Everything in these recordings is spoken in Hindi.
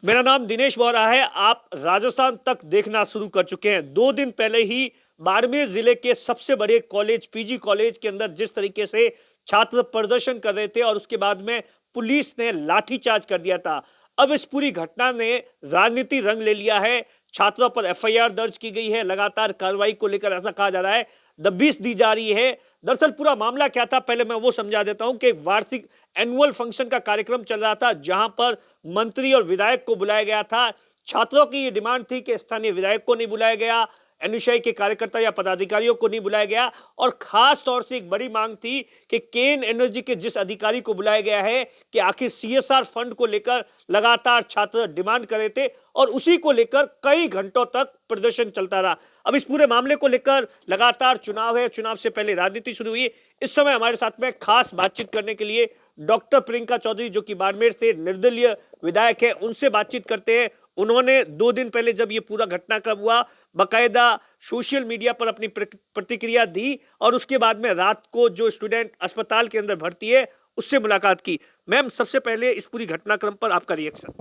मेरा नाम दिनेश बोरा है। आप राजस्थान तक देखना शुरू कर चुके हैं। 2 दिन पहले ही बाड़मेर जिले के सबसे बड़े कॉलेज पीजी कॉलेज के अंदर जिस तरीके से छात्र प्रदर्शन कर रहे थे और उसके बाद में पुलिस ने लाठीचार्ज कर दिया था। अब इस पूरी घटना ने राजनीति रंग ले लिया है। छात्रों पर एफआईआर दर्ज की गई है। लगातार कार्रवाई को लेकर ऐसा कहा जा रहा है दबिश दी जा रही है। दरअसल पूरा मामला क्या था पहले मैं वो समझा देता हूं कि वार्षिक एनुअल फंक्शन का कार्यक्रम चल रहा था जहां पर मंत्री और विधायक को बुलाया गया था। छात्रों की ये डिमांड थी कि स्थानीय विधायक को नहीं बुलाया गया, एनएसयूआई के कार्यकर्ता या पदाधिकारियों को नहीं बुलाया गया और खास तौर से एक बड़ी मांग थी कि केन एनर्जी के जिस अधिकारी को बुलाया गया है कि आखिर सीएसआर फंड को लेकर लगातार छात्र डिमांड कर रहे थे और उसी को लेकर कई घंटों तक प्रदर्शन चलता रहा। अब इस पूरे मामले को लेकर लगातार चुनाव है, चुनाव से पहले राजनीति शुरू हुई। इस समय हमारे साथ में खास बातचीत करने के लिए डॉक्टर प्रियंका चौधरी जो कि बाड़मेर से निर्दलीय विधायक है, उनसे बातचीत करते हैं। उन्होंने 2 दिन पहले जब ये पूरा घटनाक्रम हुआ बकायदा सोशल मीडिया पर अपनी प्रतिक्रिया दी और उसके बाद में रात को जो स्टूडेंट अस्पताल के अंदर भर्ती है उससे मुलाकात की। मैम, सबसे पहले इस पूरी घटनाक्रम पर आपका रिएक्शन।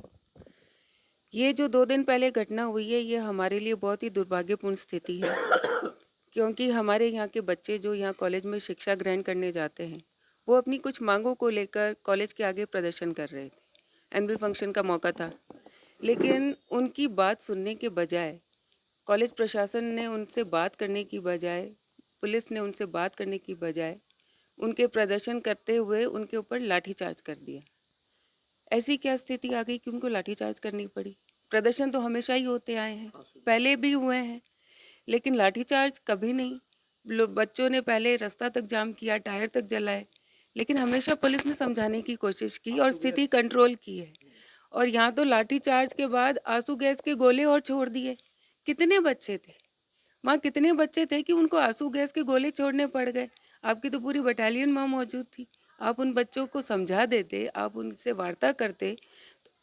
ये जो 2 दिन पहले घटना हुई है ये हमारे लिए बहुत ही दुर्भाग्यपूर्ण स्थिति है क्योंकि हमारे यहाँ के बच्चे जो यहाँ कॉलेज में शिक्षा ग्रहण करने जाते हैं वो अपनी कुछ मांगों को लेकर कॉलेज के आगे प्रदर्शन कर रहे थे। एनुअल फंक्शन का मौका था, लेकिन उनकी बात सुनने के बजाय कॉलेज प्रशासन ने उनसे बात करने की बजाय, पुलिस ने उनसे बात करने की बजाय उनके प्रदर्शन करते हुए उनके ऊपर लाठीचार्ज कर दिया। ऐसी क्या स्थिति आ गई कि उनको लाठीचार्ज करनी पड़ी? प्रदर्शन तो हमेशा ही होते आए हैं, पहले भी हुए हैं, लेकिन लाठीचार्ज कभी नहीं। बच्चों ने पहले रास्ता तक जाम किया, टायर तक जलाए, लेकिन हमेशा पुलिस ने समझाने की कोशिश की और स्थिति कंट्रोल की है। और यहाँ तो लाठीचार्ज के बाद आंसू गैस के गोले और छोड़ दिए। कितने बच्चे थे वहाँ, कितने बच्चे थे कि उनको आंसू गैस के गोले छोड़ने पड़ गए? आपकी तो पूरी बटालियन वहाँ मौजूद थी। आप उन बच्चों को समझा देते, आप उनसे वार्ता करते।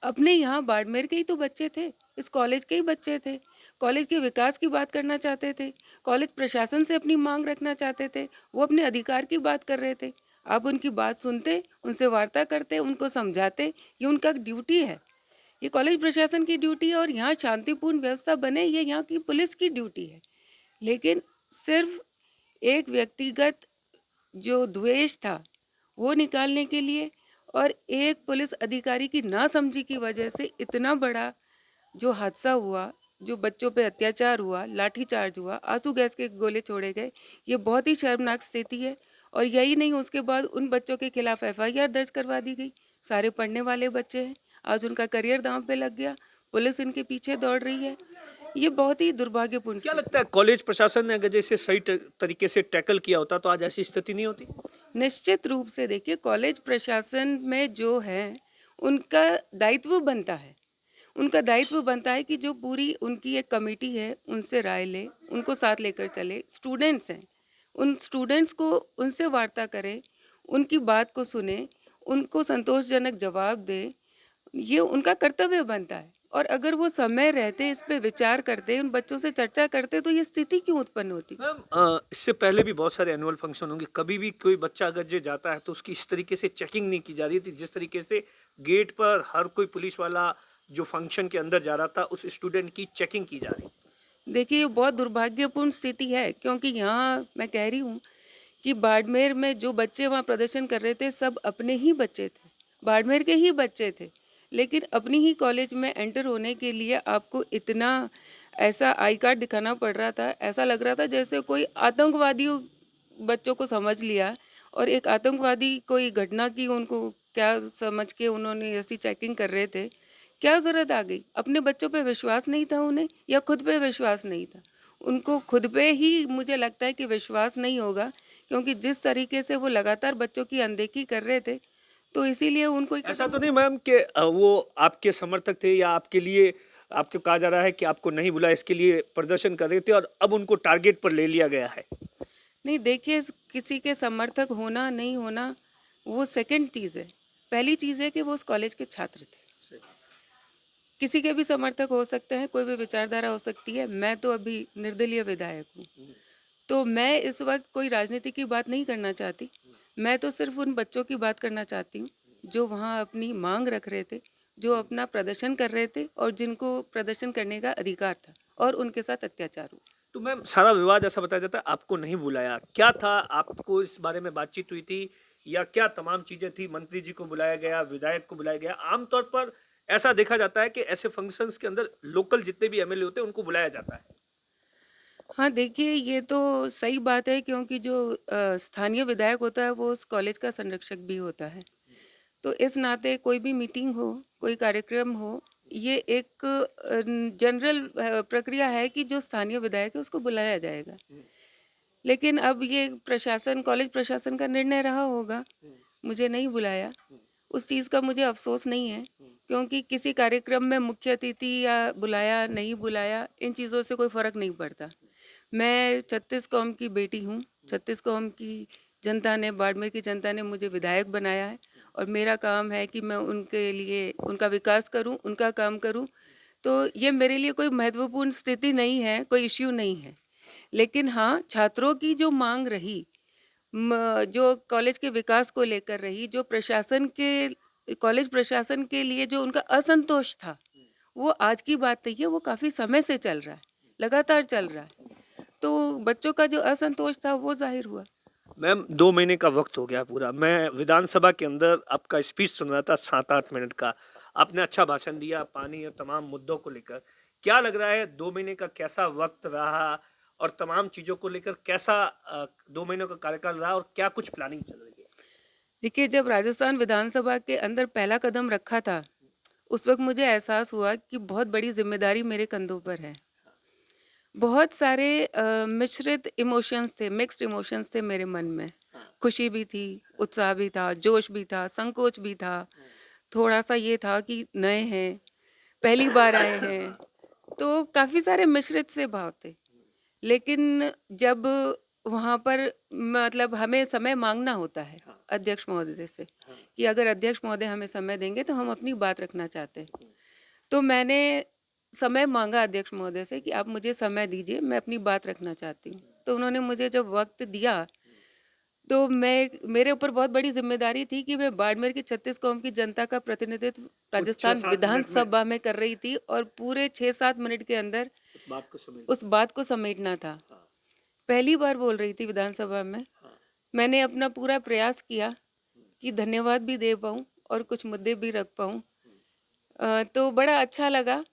अपने यहाँ बाड़मेर के ही तो बच्चे थे, इस कॉलेज के ही बच्चे थे, कॉलेज के विकास की बात करना चाहते थे, कॉलेज प्रशासन से अपनी मांग रखना चाहते थे, वो अपने अधिकार की बात कर रहे थे। आप उनकी बात सुनते, उनसे वार्ता करते, उनको समझाते। ये उनका ड्यूटी है, ये कॉलेज प्रशासन की ड्यूटी है और यहाँ शांतिपूर्ण व्यवस्था बने ये यहाँ की पुलिस की ड्यूटी है। लेकिन सिर्फ एक व्यक्तिगत जो द्वेष था वो निकालने के लिए और एक पुलिस अधिकारी की नासमझी की वजह से इतना बड़ा जो हादसा हुआ, जो बच्चों पे अत्याचार हुआ, लाठीचार्ज हुआ, आंसू गैस के गोले छोड़े गए, ये बहुत ही शर्मनाक स्थिति है। और यही नहीं, उसके बाद उन बच्चों के खिलाफ एफआईआर दर्ज करवा दी गई। सारे पढ़ने वाले बच्चे हैं, आज उनका करियर दांव पे लग गया, पुलिस इनके पीछे दौड़ रही है। ये बहुत ही दुर्भाग्यपूर्ण क्या स्थिति। लगता है कॉलेज प्रशासन ने अगर जैसे सही तरीके से टैकल किया होता तो आज ऐसी स्थिति नहीं होती? निश्चित रूप से देखिए, कॉलेज प्रशासन में जो है उनका दायित्व बनता है, उनका दायित्व बनता है कि जो पूरी उनकी एक कमेटी है उनसे राय ले, उनको साथ लेकर चले। स्टूडेंट्स हैं, उन स्टूडेंट्स को उनसे वार्ता करें, उनकी बात को सुने, उनको संतोषजनक जवाब दे। ये उनका कर्तव्य बनता है। और अगर वो समय रहते इस पे विचार करते, उन बच्चों से चर्चा करते, तो ये स्थिति क्यों उत्पन्न होती? मैम, इससे पहले भी बहुत सारे एनुअल फंक्शन होंगे, कभी भी कोई बच्चा अगर जो जाता है तो उसकी इस तरीके से चेकिंग नहीं की जा रही थी जिस तरीके से गेट पर हर कोई पुलिस वाला जो फंक्शन के अंदर जा रहा था उस स्टूडेंट की चेकिंग की जा रही। देखिए, ये बहुत दुर्भाग्यपूर्ण स्थिति है क्योंकि यहाँ मैं कह रही हूँ कि बाड़मेर में जो बच्चे वहाँ प्रदर्शन कर रहे थे सब अपने ही बच्चे थे, बाड़मेर के ही बच्चे थे। लेकिन अपनी ही कॉलेज में एंटर होने के लिए आपको इतना ऐसा आई कार्ड दिखाना पड़ रहा था, ऐसा लग रहा था जैसे कोई आतंकवादियों बच्चों को समझ लिया और एक आतंकवादी कोई घटना की उनको क्या समझ के उन्होंने ऐसी चेकिंग कर रहे थे। क्या ज़रूरत आ गई? अपने बच्चों पे विश्वास नहीं था उन्हें या खुद पे विश्वास नहीं था? उनको खुद पे ही मुझे लगता है कि विश्वास नहीं होगा, क्योंकि जिस तरीके से वो लगातार बच्चों की अनदेखी कर रहे थे, तो इसीलिए उनको एक ऐसा तो नहीं मैम कि वो आपके समर्थक थे या आपके लिए आपको कहा जा रहा है कि आपको नहीं बुलाया इसके लिए प्रदर्शन कर रहे थे और अब उनको टारगेट पर ले लिया गया है? नहीं, देखिए, किसी के समर्थक होना नहीं होना वो सेकंड चीज़ है। पहली चीज़ है कि वो उस कॉलेज के छात्र थे। किसी के भी समर्थक हो सकते हैं, कोई भी विचारधारा हो सकती है। मैं तो अभी निर्दलीय विधायक हूँ, तो मैं इस वक्त कोई राजनीति की बात नहीं करना चाहती। मैं तो सिर्फ उन बच्चों की बात करना चाहती हूँ जो वहाँ अपनी मांग रख रहे थे, जो अपना प्रदर्शन कर रहे थे और जिनको प्रदर्शन करने का अधिकार था, और उनके साथ अत्याचार हुआ। तो मैम सारा विवाद ऐसा बताया जाता है आपको नहीं बुलाया, क्या था? आपको इस बारे में बातचीत हुई थी या क्या तमाम चीजें थी? मंत्री जी को बुलाया गया, विधायक को बुलाया गया? आमतौर पर ऐसा देखा जाता है कि ऐसे फंक्शंस के अंदर लोकल जितने भी एमएलए होते हैं उनको बुलाया जाता है। हाँ, देखिए ये तो सही बात है, क्योंकि जो स्थानीय विधायक होता है वो उस कॉलेज का संरक्षक भी होता है। तो इस नाते कोई भी मीटिंग हो, कोई कार्यक्रम हो, ये एक जनरल प्रक्रिया है कि जो स्थानीय विधायक है उसको बुलाया जाएगा। लेकिन अब ये प्रशासन, कॉलेज प्रशासन का निर्णय रहा होगा, मुझे नहीं बुलाया। उस चीज़ का मुझे अफ़सोस नहीं है, क्योंकि किसी कार्यक्रम में मुख्य अतिथि या बुलाया, नहीं बुलाया, इन चीज़ों से कोई फ़र्क नहीं पड़ता। मैं 36 कौम की बेटी हूँ। 36 कौम की जनता ने, बाड़मेर की जनता ने मुझे विधायक बनाया है, और मेरा काम है कि मैं उनके लिए उनका विकास करूँ, उनका काम करूँ। तो ये मेरे लिए कोई महत्वपूर्ण स्थिति नहीं है, कोई इश्यू नहीं है। लेकिन हाँ, छात्रों की जो माँग रही, जो कॉलेज के विकास को लेकर रही, जो प्रशासन के, कॉलेज प्रशासन के लिए जो उनका असंतोष था, वो आज की बात नहीं है, वो काफ़ी समय से चल रहा है, लगातार चल रहा है। तो बच्चों का जो असंतोष था वो ज़ाहिर हुआ। मैम 2 महीने का वक्त हो गया पूरा। मैं विधानसभा के अंदर आपका स्पीच सुन रहा था 7-8 मिनट का। आपने अच्छा भाषण दिया पानी और तमाम मुद्दों को लेकर। क्या लग रहा है 2 महीने का कैसा वक्त रहा और तमाम चीजों को लेकर कैसा 2 महीनों का कार्यकाल रहा और क्या कुछ प्लानिंग चल रही है? देखिए, जब राजस्थान विधानसभा के अंदर पहला कदम रखा था, उस वक़्त मुझे एहसास हुआ कि बहुत बड़ी ज़िम्मेदारी मेरे कंधों पर है। बहुत सारे मिश्रित इमोशंस थे, मिक्स्ड इमोशंस थे मेरे मन में। खुशी भी थी, उत्साह भी था, जोश भी था, संकोच भी था। थोड़ा-सा ये था कि नए हैं, पहली बार आए हैं, तो काफ़ी सारे मिश्रित से भाव थे। लेकिन जब वहाँ पर, मतलब हमें समय माँगना होता है अध्यक्ष महोदय से, कि अगर अध्यक्ष महोदय हमें समय देंगे तो हम अपनी बात रखना चाहते हैं। तो मैंने समय माँगा अध्यक्ष महोदय से कि आप मुझे समय दीजिए, मैं अपनी बात रखना चाहती हूँ। तो उन्होंने मुझे जब वक़्त दिया, तो मेरे ऊपर बहुत बड़ी ज़िम्मेदारी थी कि मैं बाड़मेर की 36 कौम की जनता का प्रतिनिधित्व कुछ छह राजस्थान सात मिनट में विधानसभा में कर रही थी, और पूरे 6-7 मिनट के अंदर उस बात को समझ। उस बात को समेटना था। पहली बार बोल रही थी विधानसभा में। मैंने अपना पूरा प्रयास किया कि धन्यवाद भी दे पाऊँ और कुछ मुद्दे भी रख पाऊँ। तो बड़ा अच्छा लगा,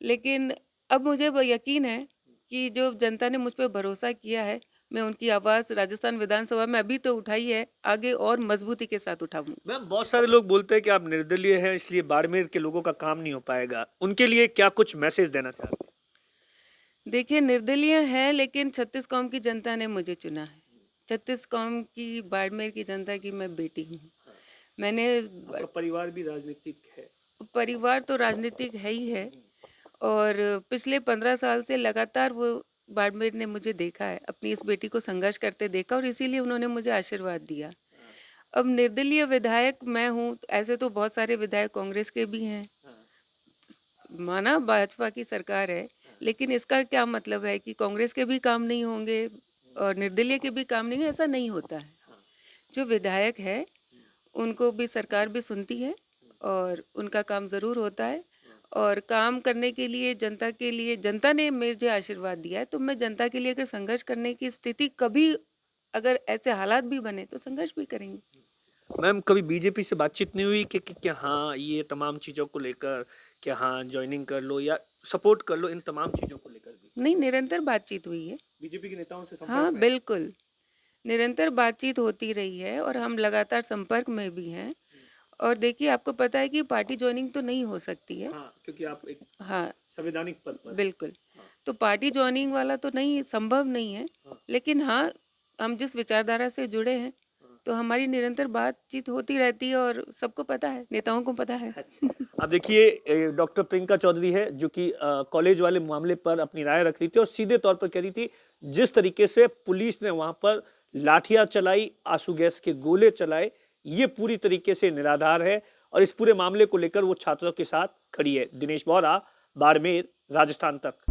लेकिन अब मुझे वो यकीन है कि जो जनता ने मुझ पे भरोसा किया है, मैं उनकी आवाज़ राजस्थान विधानसभा में अभी तो उठाई है, आगे और मजबूती के साथ उठाऊँगी। मैम बहुत सारे लोग बोलते हैं कि आप निर्दलीय हैं इसलिए बाड़मेर के लोगों का काम नहीं हो पाएगा। उनके लिए क्या कुछ मैसेज देना चाहते हैं? देखिए, निर्दलीय है, लेकिन 36 कौम की जनता ने मुझे चुना है। 36 कौम की, बाड़मेर की जनता की मैं बेटी हूँ। मैंने आपका परिवार भी राजनीतिक है। परिवार तो राजनीतिक है ही है, और पिछले 15 साल से लगातार वो बाड़मेर ने मुझे देखा है, अपनी इस बेटी को संघर्ष करते देखा, और इसीलिए उन्होंने मुझे आशीर्वाद दिया। अब निर्दलीय विधायक मैं हूँ, ऐसे तो बहुत सारे विधायक कांग्रेस के भी हैं, माना भाजपा की सरकार है, लेकिन इसका क्या मतलब है कि कांग्रेस के भी काम नहीं होंगे और निर्दलीय के भी काम नहीं है? ऐसा नहीं होता है। जो विधायक है, उनको भी सरकार भी सुनती है, और उनका काम ज़रूर होता है, और काम करने के लिए, जनता के लिए, जनता ने मुझे आशीर्वाद दिया है, तो मैं जनता के लिए अगर संघर्ष करने की स्थिति कभी, अगर ऐसे हालात भी बने, तो संघर्ष भी करेंगे। मैम कभी बीजेपी से बातचीत नहीं हुई कि हाँ ये तमाम चीज़ों को लेकर कि हाँ ज्वाइनिंग कर लो या सपोर्ट कर लो इन तमाम चीज़ों को लेकर भी? नहीं, निरंतर बातचीत हुई है। बीजेपी के नेताओं से संपर्क हाँ, में? बिल्कुल। निरंतर बातचीत होती रही है, और हम लगातार संपर्क में भी हैं। और देखिए, आपको पता है कि पार्टी ज्वाइनिंग तो नहीं हो सकती है। हाँ क्योंकि आप एक हाँ, संवैधानिक पद पर। बिल्कुल। तो पार्टी ज्वाइनिंग वाला तो नहीं, संभव नहीं है। लेकिन हाँ, हम जिस विचारधारा से जुड़े हैं, तो हमारी निरंतर बातचीत होती रहती है, और सबको पता है, नेताओं को पता है। अब देखिए डॉक्टर प्रियंका चौधरी है जो कि कॉलेज वाले मामले पर अपनी राय रख रही थी और सीधे तौर पर कह रही थी जिस तरीके से पुलिस ने वहां पर लाठियां चलाई, आंसू गैस के गोले चलाए, ये पूरी तरीके से निराधार है और इस पूरे मामले को लेकर वो छात्रों के साथ खड़ी है। दिनेश बोरा, बाड़मेर, राजस्थान तक।